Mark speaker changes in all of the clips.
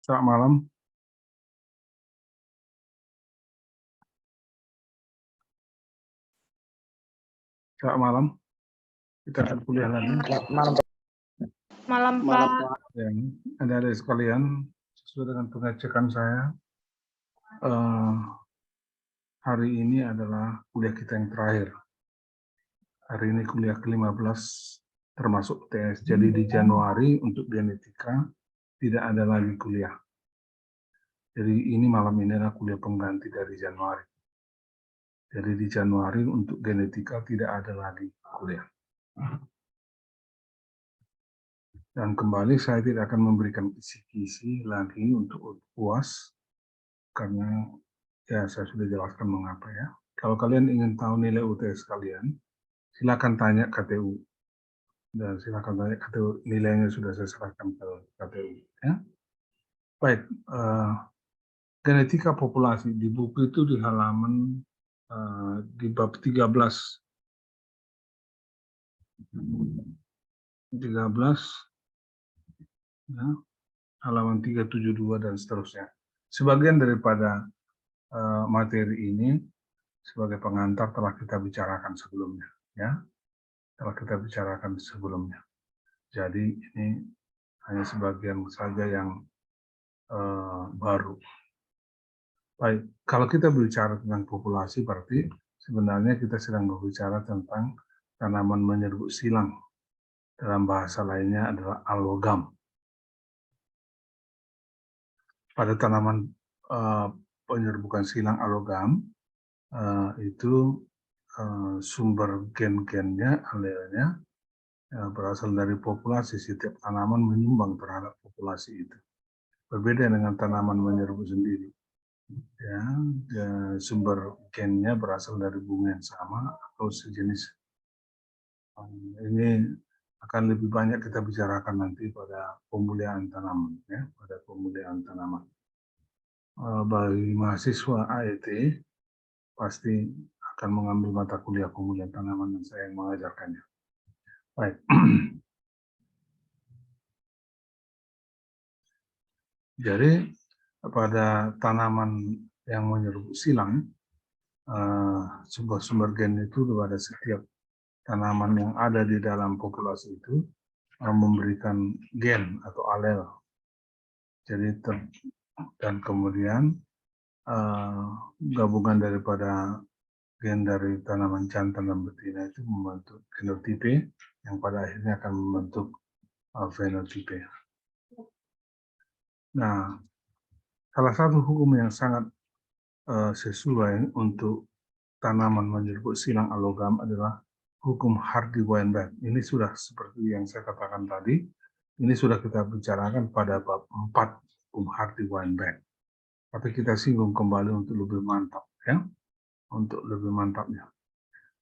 Speaker 1: Selamat malam. Selamat malam. Kita akan kuliah lagi.
Speaker 2: Malam, Pak.
Speaker 1: Yang ada sekalian, sesuai dengan pengecekan saya, hari ini adalah kuliah kita yang terakhir. Hari ini kuliah ke-15 termasuk TS. Jadi di Januari untuk genetika tidak ada lagi kuliah. Jadi ini malam ini adalah kuliah pengganti dari Januari. Jadi di Januari untuk genetika tidak ada lagi kuliah. Dan kembali saya tidak akan memberikan kisi-kisi lagi untuk UAS karena ya saya sudah jelaskan mengapa ya. Kalau kalian ingin tahu nilai UTS kalian, silakan tanya KTU dan silakan tanya KTU, nilainya sudah saya serahkan ke KTU. Ya. Baik, genetika populasi di buku itu di halaman di bab 13 ya, halaman 372 dan seterusnya. Sebagian daripada materi ini sebagai pengantar telah kita bicarakan sebelumnya, ya, telah kita bicarakan sebelumnya. Jadi ini hanya sebagian saja yang baru. Baik, kalau kita berbicara tentang populasi, berarti sebenarnya kita sedang berbicara tentang tanaman menyerbuk silang. Dalam bahasa lainnya adalah alogam. Pada tanaman penyerbukan silang alogam, itu sumber gen-gennya, alelnya, berasal dari populasi. Setiap tanaman menyumbang terhadap populasi itu. Berbeda dengan tanaman menyerbuk sendiri. Ya, sumber gennya berasal dari bunga yang sama atau sejenis. Ini akan lebih banyak kita bicarakan nanti pada pemuliaan tanaman, ya, pada pemuliaan tanaman. Bagi mahasiswa AET pasti akan mengambil mata kuliah pemulihan tanaman dan saya yang mengajarkannya. Baik. Jadi pada tanaman yang menyerbuk silang, sumber gen itu kepada setiap tanaman yang ada di dalam populasi itu memberikan gen atau alel. Jadi dan kemudian gabungan daripada gen dari tanaman jantan dan betina itu membentuk genotipe yang pada akhirnya akan membentuk fenotipe. Nah, salah satu hukum yang sangat sesuai untuk tanaman menyerbuk silang alogam adalah hukum Hardy-Weinberg. Ini sudah seperti yang saya katakan tadi, ini sudah kita bicarakan pada bab 4 hukum Hardy-Weinberg. Tapi kita singgung kembali untuk lebih mantap, ya, untuk lebih mantapnya.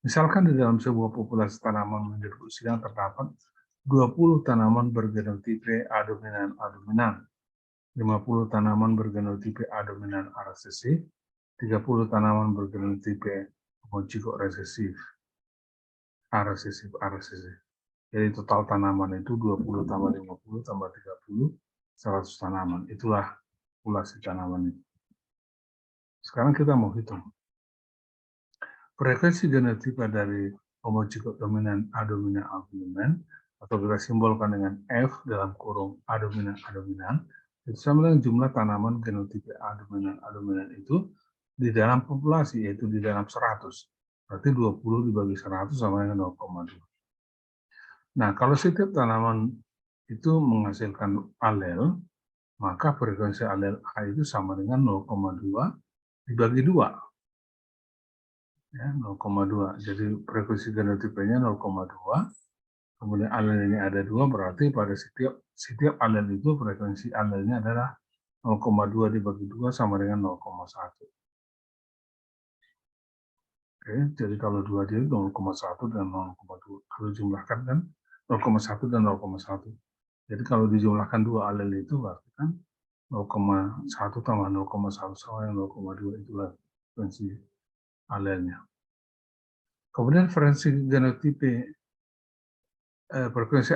Speaker 1: Misalkan di dalam sebuah populasi tanaman menyerbuk silang terdapat 20 tanaman bergenotipe A dominan, 50 tanaman bergenotipe A dominan A resesif, 30 tanaman bergenotipe homozigot resesif. A resesif. Jadi total tanaman itu 20 tambah 50 tambah 30, 100 tanaman. Itulah populasi tanaman itu. Sekarang kita mau hitung. Frekuensi genotipe dari homozigot dominan A dominan atau kita simbolkan dengan F dalam kurung A dominan itu sama dengan jumlah tanaman genotipe A dominan itu di dalam populasi, yaitu di dalam 100. Berarti 20 dibagi 100 sama dengan 0,2. Nah, kalau setiap tanaman itu menghasilkan alel, maka frekuensi alel A itu sama dengan 0,2 dibagi 2. Ya, 0,2. Jadi frekuensi genotipenya 0,2. Kemudian alelnya ada 2, berarti pada setiap alel itu frekuensi alelnya adalah 0,2 dibagi 2 sama dengan 0,1. Oke, jadi kalau 2 dia 0,1 dan 0,2. Kalau jumlahkan kan 0,1 dan 0,1. Jadi kalau dijumlahkan dua alel itu berarti kan 0,1 tambah 0,1 sama dengan 0,2, itulah frekuensi alelnya. Kemudian frekuensi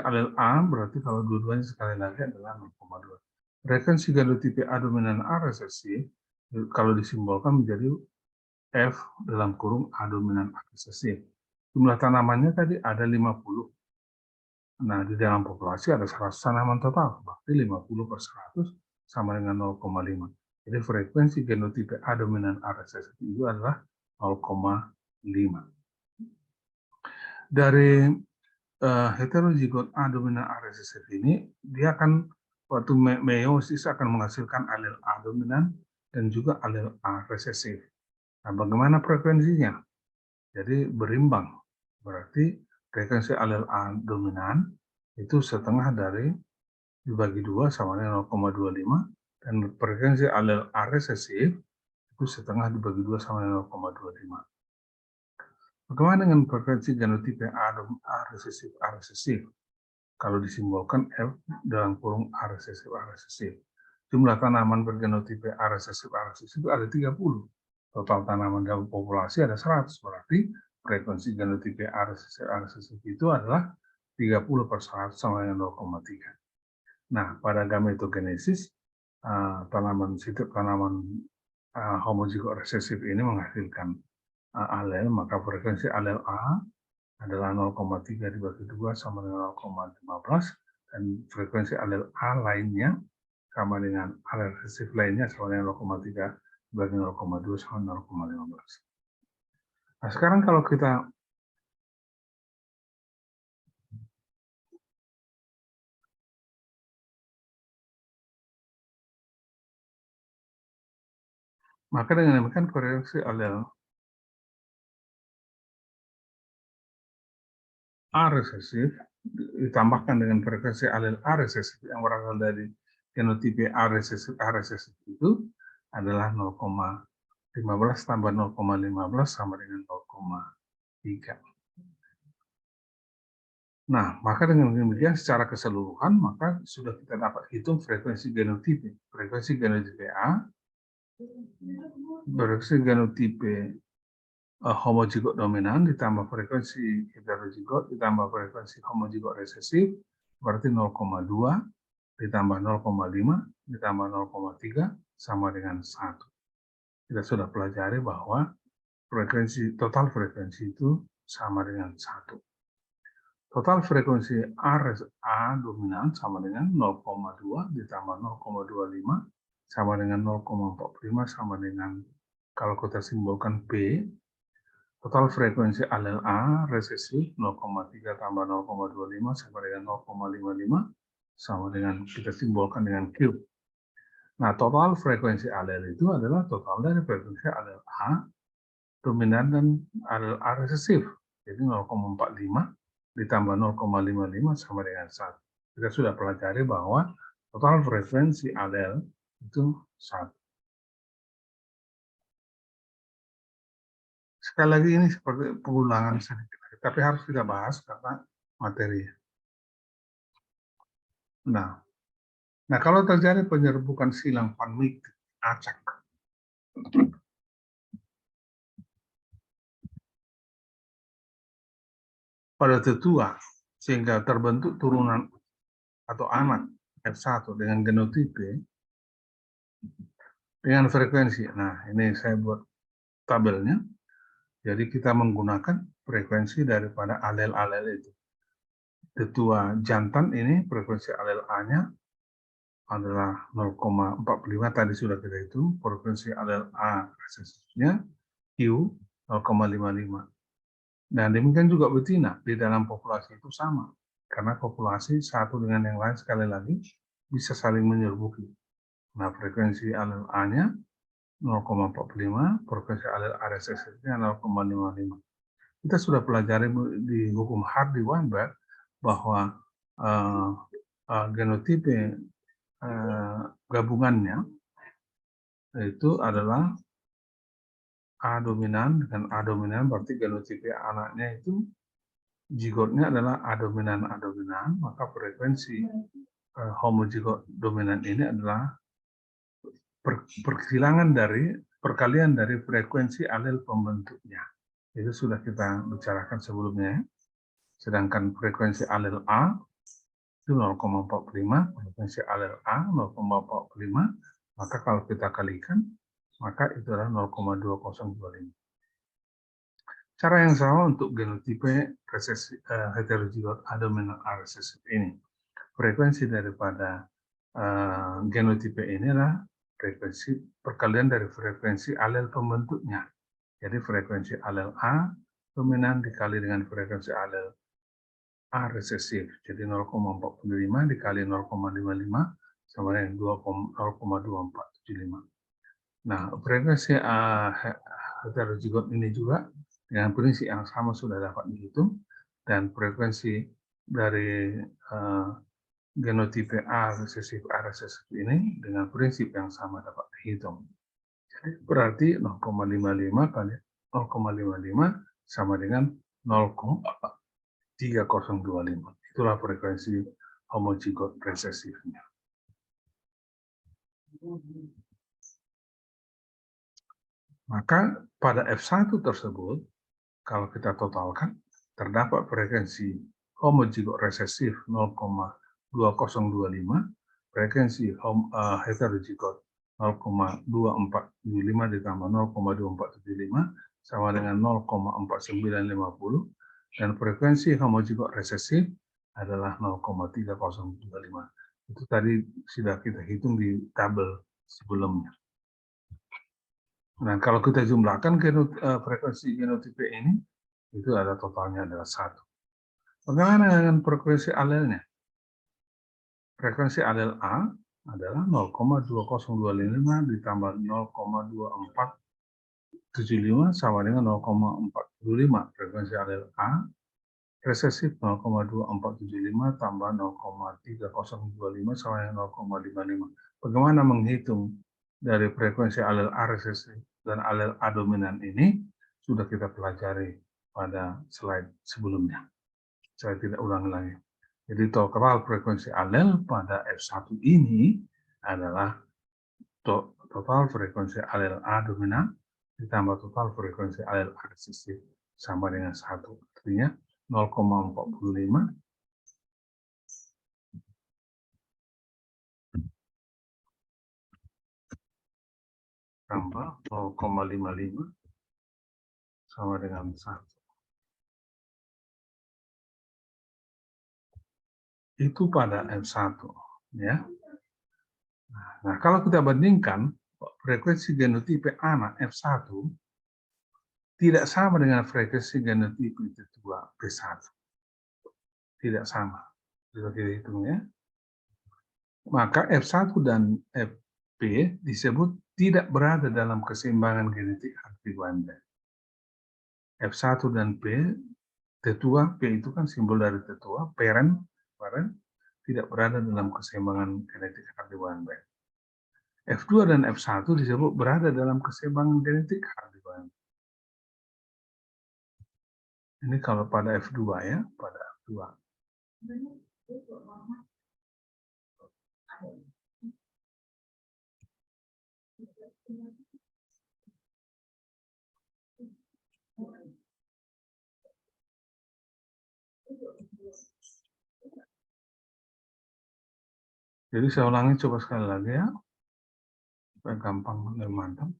Speaker 1: alel A berarti kalau dua-duanya sekali lagi adalah 0,2. Frekuensi genotipe A dominan A resesif kalau disimbolkan menjadi F dalam kurung A dominan A resesif. Jumlah tanamannya tadi ada 50. Nah, di dalam populasi ada 100 tanaman total, berarti 50/100 sama dengan 0,5. Jadi frekuensi genotipe A dominan A resesif itu adalah 0,5. Dari heterozigot A dominan A resesif ini, dia akan waktu meiosis akan menghasilkan alel A dominan dan juga alel A resesif. Nah, bagaimana frekuensinya? Jadi berimbang. Berarti frekuensi alel A dominan itu setengah dari dibagi 2 sama dengan 0,25, dan frekuensi alel A resesif itu setengah dibagi 2 sama dengan 0,25. Bagaimana dengan frekuensi genotipe A resesif? Kalau disimbolkan F dalam kurung A resesif. Jumlah tanaman bergenotipe A resesif itu ada 30. Total tanaman dalam populasi ada 100. Berarti frekuensi genotipe A resesif itu adalah 30/100 sama dengan 0,3. Nah, pada gametogenesis, setiap tanaman homozigot resesif ini menghasilkan alel, maka frekuensi alel A adalah 0,3 dibagi 2 sama dengan 0,15, dan frekuensi alel A lainnya sama dengan alel resesif lainnya sama dengan 0,3 dibagi 0,2 sama 0,15. Nah, sekarang kalau kita maka dengan demikian frekuensi alel A resesif ditambahkan dengan frekuensi alel A resesif yang berasal dari genotipe A resesif itu adalah 0,15 tambah 0,15 sama dengan 0,3. Nah, maka dengan demikian secara keseluruhan maka sudah kita dapat hitung frekuensi genotipe. Frekuensi genotipe A, frekuensi genotipe homozigot dominan ditambah frekuensi heterozigot ditambah frekuensi homozigot resesif berarti 0,2 ditambah 0,5 ditambah 0,3 sama dengan 1. Kita sudah pelajari bahwa total frekuensi itu sama dengan 1. Total frekuensi A dominan sama dengan 0,2 ditambah 0,25 sama dengan 0,45 sama dengan, kalau kita simbolkan P, total frekuensi alel A resesif 0,3 tambah 0,25 sama dengan 0,55 sama dengan kita simbolkan dengan Q. Nah, total frekuensi alel itu adalah total dari frekuensi alel A dominan dan alel A resesif. Jadi 0,45 ditambah 0,55 sama dengan 1. Kita sudah pelajari bahwa total frekuensi alel itu 1. Sekali lagi ini seperti pengulangan sedikit, tapi harus kita bahas karena materi. Nah, kalau terjadi penyerbukan silang panmik acak pada tetua sehingga terbentuk turunan atau anak F1 dengan genotipe dengan frekuensi. Nah, ini saya buat tabelnya. Jadi kita menggunakan frekuensi daripada alel-alel itu. Tetua jantan ini frekuensi alel A-nya adalah 0,45, tadi sudah kita hitung. Frekuensi alel A resesifnya Q 0,55. Dan demikian juga betina di dalam populasi itu sama. Karena populasi satu dengan yang lain sekali lagi bisa saling menyerbuki. Nah, frekuensi alel A-nya 0,45, frekuensi alel A resesifnya 0,55. Kita sudah pelajari di hukum Hardy-Weinberg bahwa genotipe gabungannya itu adalah A dominan dengan A dominan, berarti genotipe anaknya itu zigotnya adalah A dominan, maka frekuensi homozigot dominan ini adalah perkalian dari frekuensi alel pembentuknya. Itu sudah kita bicarakan sebelumnya. Sedangkan frekuensi alel A itu 0,45, frekuensi alel A 0,45, maka kalau kita kalikan, maka itu adalah 0,2025. Cara yang sama untuk genotipe heterozigot A dominan A resesif ini. Frekuensi daripada genotipe ini adalah frekuensi perkalian dari frekuensi alel pembentuknya. Jadi frekuensi alel A dominan dikali dengan frekuensi alel A resesif. Jadi 0,45 dikali 0,55 sama dengan 0,2475. Nah, frekuensi heterozigot ini juga dengan prinsip yang sama sudah dapat dihitung, dan frekuensi dari genotipe A resesif ini dengan prinsip yang sama dapat dihitung. Jadi berarti 0,55 kali 0,55 sama dengan 0,3025. Itulah frekuensi homozigot resesifnya. Maka pada F1 tersebut, kalau kita totalkan, terdapat frekuensi homozigot resesif 0,2025, frekuensi heterozigot 0,2475 ditambah 0,2475 sama dengan 0,4950, dan frekuensi homozigot resesif adalah 0,3025. Itu tadi sudah kita hitung di tabel sebelumnya. Nah, kalau kita jumlahkan frekuensi genotipe ini, itu ada totalnya adalah 1. Bagaimana dengan frekuensi alelnya? Frekuensi alel A adalah 0,2025 ditambah 0,2475 sama dengan 0,425. Frekuensi alel A resesif 0,2475 tambah 0,3025 sama dengan 0,55. Bagaimana menghitung dari frekuensi alel A resesif dan alel A dominan ini sudah kita pelajari pada slide sebelumnya. Saya tidak ulangi lagi. Jadi total frekuensi alel pada F1 ini adalah total frekuensi alel A dominan ditambah total frekuensi alel A resesif sama dengan 1. Artinya 0,45 tambah 0,55 sama dengan 1. Itu pada F1, ya. Nah, kalau kita bandingkan frekuensi genotipe anak F1 tidak sama dengan frekuensi genotipe T2 P1. Tidak sama. Bisa kita hitung, ya. Maka F1 dan Fp disebut tidak berada dalam keseimbangan genetik Hardy-Weinberg. F1 dan P, T2, P itu kan simbol dari T2, parent, tidak berada dalam keseimbangan genetik Hardy-Weinberg. F2 dan F1 disebut berada dalam keseimbangan genetik Hardy-Weinberg. Ini kalau pada F2, ya, pada F2. Jadi saya ulangi coba sekali lagi, ya, supaya gampang dan mantap.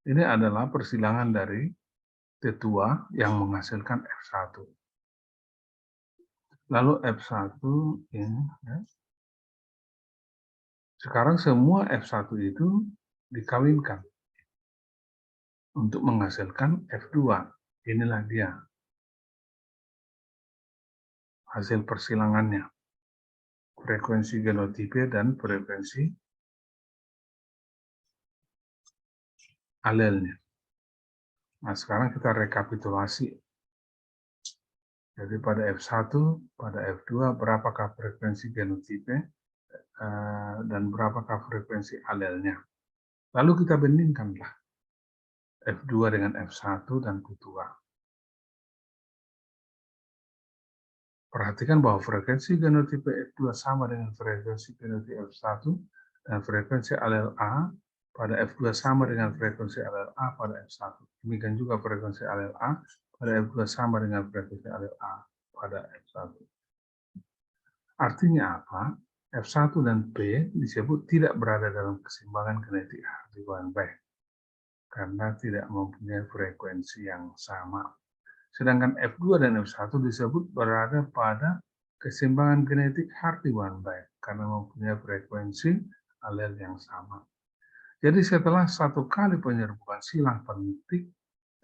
Speaker 1: Ini adalah persilangan dari T2 yang menghasilkan F1. Lalu F1 ini, ya. Sekarang semua F1 itu dikawinkan untuk menghasilkan F2. Inilah dia hasil persilangannya. Frekuensi genotipe dan frekuensi alelnya. Nah, sekarang kita rekapitulasi. Jadi pada F1, pada F2, berapakah frekuensi genotipe dan berapakah frekuensi alelnya. Lalu kita bandingkanlah F2 dengan F1 dan Q2. Perhatikan bahwa frekuensi genotipe F2 sama dengan frekuensi genotipe F1 dan frekuensi alel A pada F2 sama dengan frekuensi alel A pada F1. Demikian juga frekuensi alel A pada F2 sama dengan frekuensi alel A pada F1. Artinya apa? F1 dan P disebut tidak berada dalam keseimbangan genetik Hardy-Weinberg karena tidak mempunyai frekuensi yang sama. Sedangkan F2 dan F1 disebut berada pada keseimbangan genetik Hardy-Weinberg karena mempunyai frekuensi alel yang sama. Jadi setelah satu kali penyerbukan silang penutik,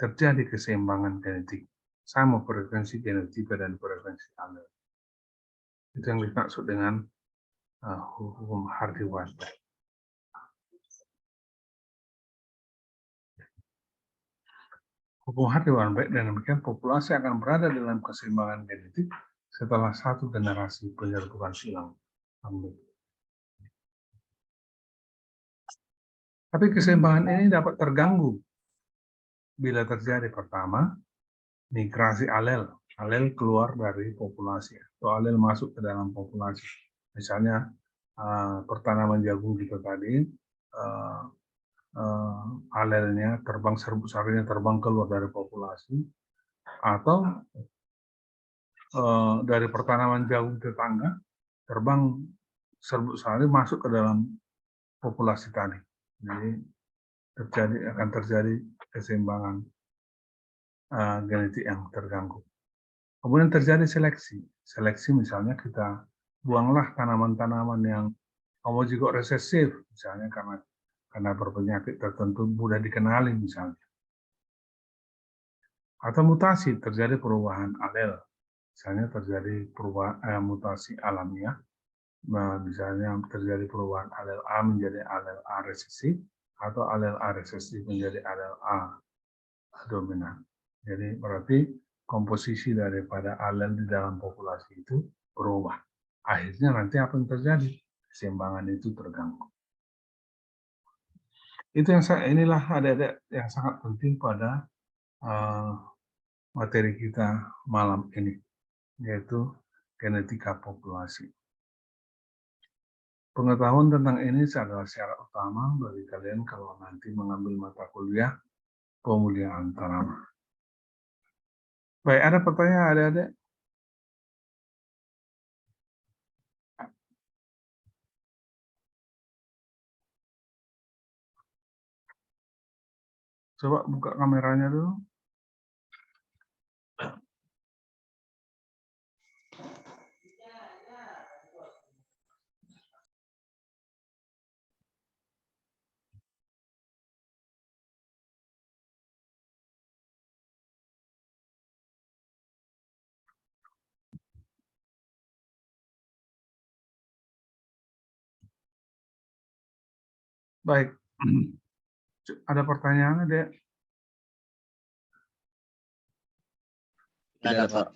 Speaker 1: terjadi keseimbangan genetik. Sama frekuensi genotipe dan frekuensi alel. Itu yang dimaksud dengan hukum Hardy-Weinberg. Hukum Hardy-Weinberg dan demikian populasi akan berada dalam keseimbangan genetik setelah satu generasi penyerbukan silang penutik. Tapi keseimbangan ini dapat terganggu bila terjadi pertama migrasi alel. Alel keluar dari populasi atau alel masuk ke dalam populasi. Misalnya pertanaman jagung kita tadi, alelnya terbang, serbuk sarinya terbang keluar dari populasi, atau dari pertanaman jagung tetangga terbang serbuk sari masuk ke dalam populasi tadi. Jadi akan terjadi keseimbangan genetik yang terganggu. Kemudian terjadi seleksi. Seleksi misalnya kita buanglah tanaman-tanaman yang homozigot resesif, misalnya karena berpenyakit tertentu mudah dikenali misalnya. Atau mutasi, terjadi perubahan alel. Misalnya terjadi perubahan mutasi alamiah, misalnya terjadi perubahan alel A menjadi alel A resesif, atau alel A resesif menjadi alel A dominan. Jadi berarti komposisi daripada alel di dalam populasi itu berubah. Akhirnya nanti apa yang terjadi? Keseimbangan itu terganggu. Itu inilah ada yang sangat penting pada materi kita malam ini, yaitu genetika populasi. Pengetahuan tentang ini adalah syarat utama bagi kalian kalau nanti mengambil mata kuliah pemuliaan tanaman. Baik, ada pertanyaan adik-adik? Coba buka kameranya dulu. Baik, ada pertanyaan, Dek?
Speaker 2: Tidak ada, Pak.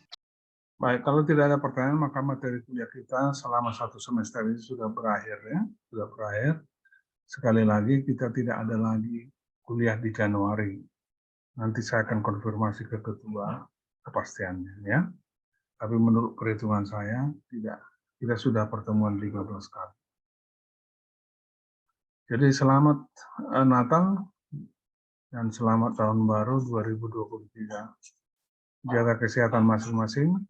Speaker 1: Baik, kalau tidak ada pertanyaan, maka materi kuliah kita selama 1 semester ini sudah berakhir, ya. Sudah berakhir. Sekali lagi, kita tidak ada lagi kuliah di Januari. Nanti saya akan konfirmasi ke ketua kepastiannya, ya. Tapi menurut perhitungan saya, tidak. Kita sudah pertemuan 15 kali. Jadi selamat Natal dan selamat Tahun Baru 2023. Jaga kesehatan masing-masing,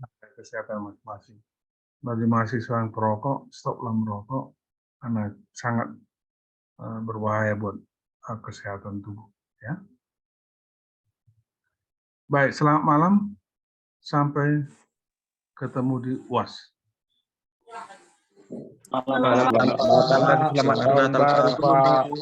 Speaker 1: Bagi mahasiswa yang perokok, stoplah merokok karena sangat berbahaya buat kesehatan tubuh. Ya. Baik, selamat malam. Sampai ketemu di UAS.
Speaker 2: Selamat Natal, Pak.